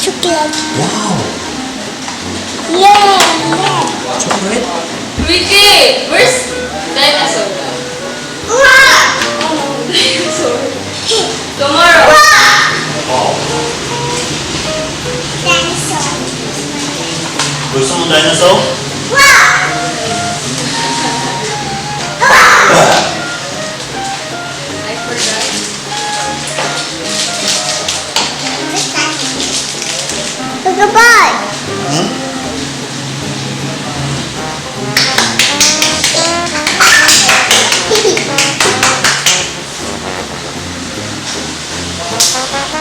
Chocolate. Wow! Yeah. Chocolate? Ricky, where's dinosaur? Dinosaur. Tomorrow. Wow. Dinosaur. Gusto mo dinosaur? I forgot. Goodbye.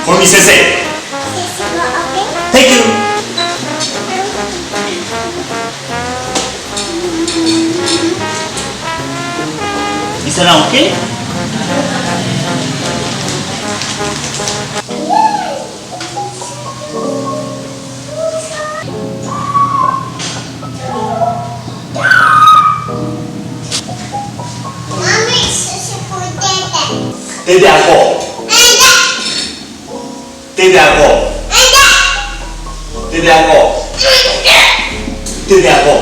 For me, sensei. Thank you. Isa lang, okay? Mommy, susuputin. Dede ako. Dede ako. Dede ako. Dede ako.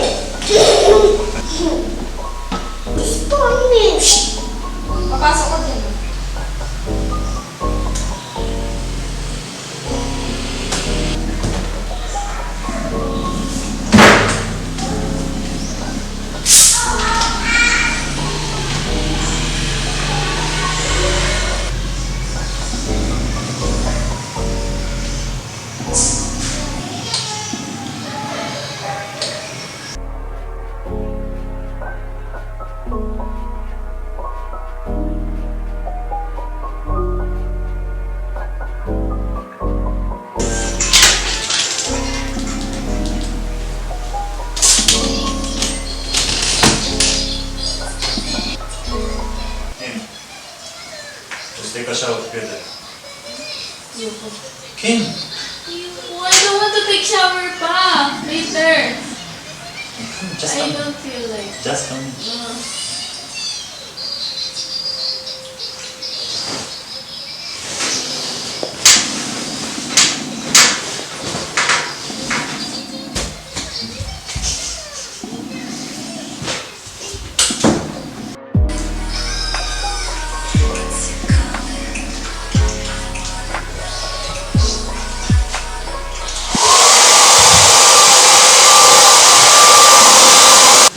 Spanish. Papasok ko din. Let's take a shower together. Kim. Oh, I don't want to take shower pa. Later. Just I come. don't feel like. Just come.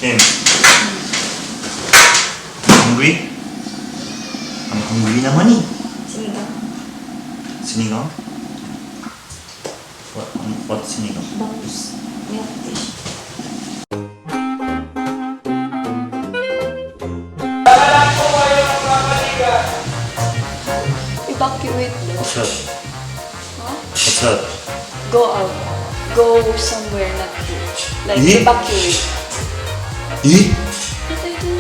Kim. Hungry? Ang hungry naman eh. Sinigang. Sinigang? What sinigang? Bangus. Milk fish. Evacuate. What's that? Huh? What's that? Go out. Go somewhere not here. Like Eh? evacuate. Eh? What I do?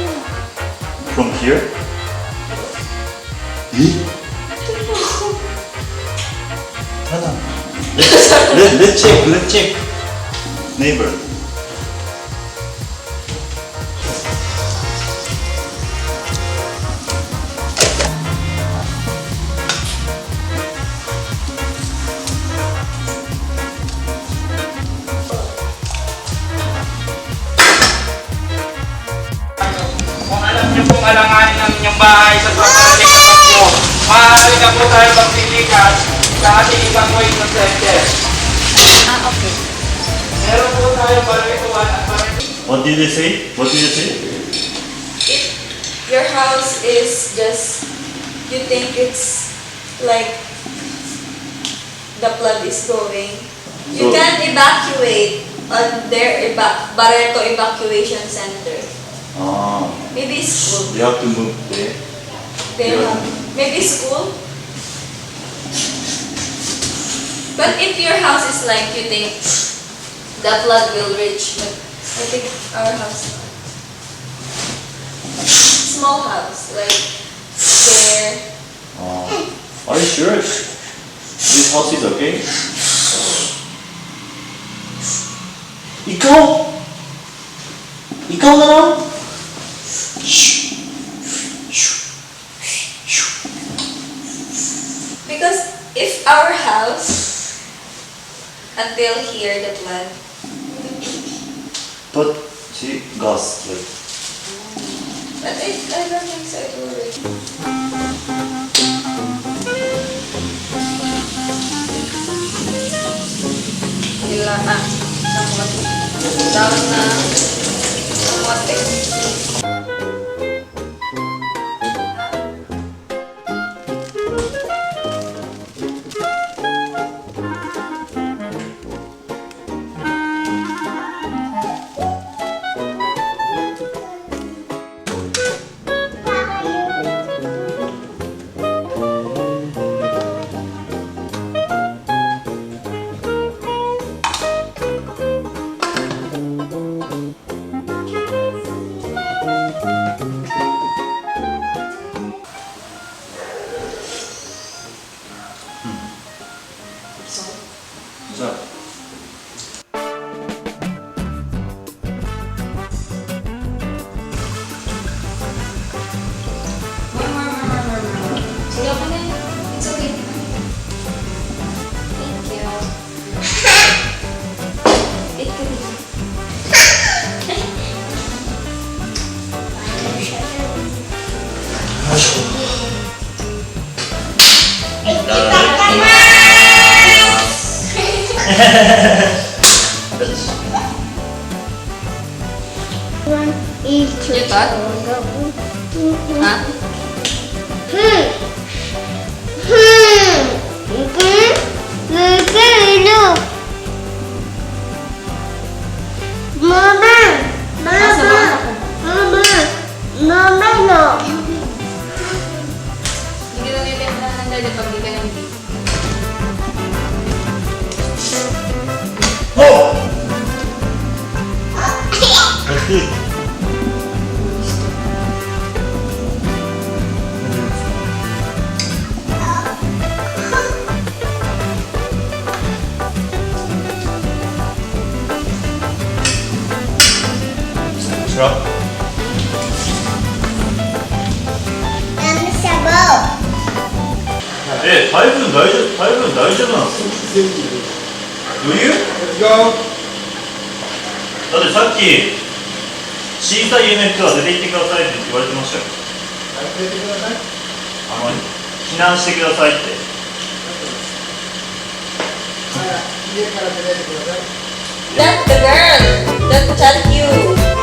From here? Eh? Hala. Let's check. Neighbor. Kung alam niyo pong alanganin ng inyong bahay sa sobrang likas nyo, maaari na po tayo magpilikas sa ating evacuation center. Okay. Meron po tayo barituan at What did they say? If your house is just, you think it's like the flood is going, you So- can evacuate on their Barreto evacuation center. Maybe school. You have to move there. They Yeah. have, maybe school. But if your house is like you think the flood will reach, but I think our house, small house, like there. Are you sure? This house is okay? Ikaw? Ikaw na lang? Shh. Shh. Shh. our house until here, the flood. But she gas like. But I don't think so. It will work. Somewhat. Down na. Somewhat. 자. Sige ako na yun. It's okay. Thank you. It could be. You thought? Huh? Hindi ka nabibenta ng dali pag di ka ng beef. Oh! That's good. Sarap. 네, 다이브는 나이잖아. 여유?だってさっき小さい夢は出て行ってくださいって言われてましたよ。避難してくださいって。That's the girl that chat you.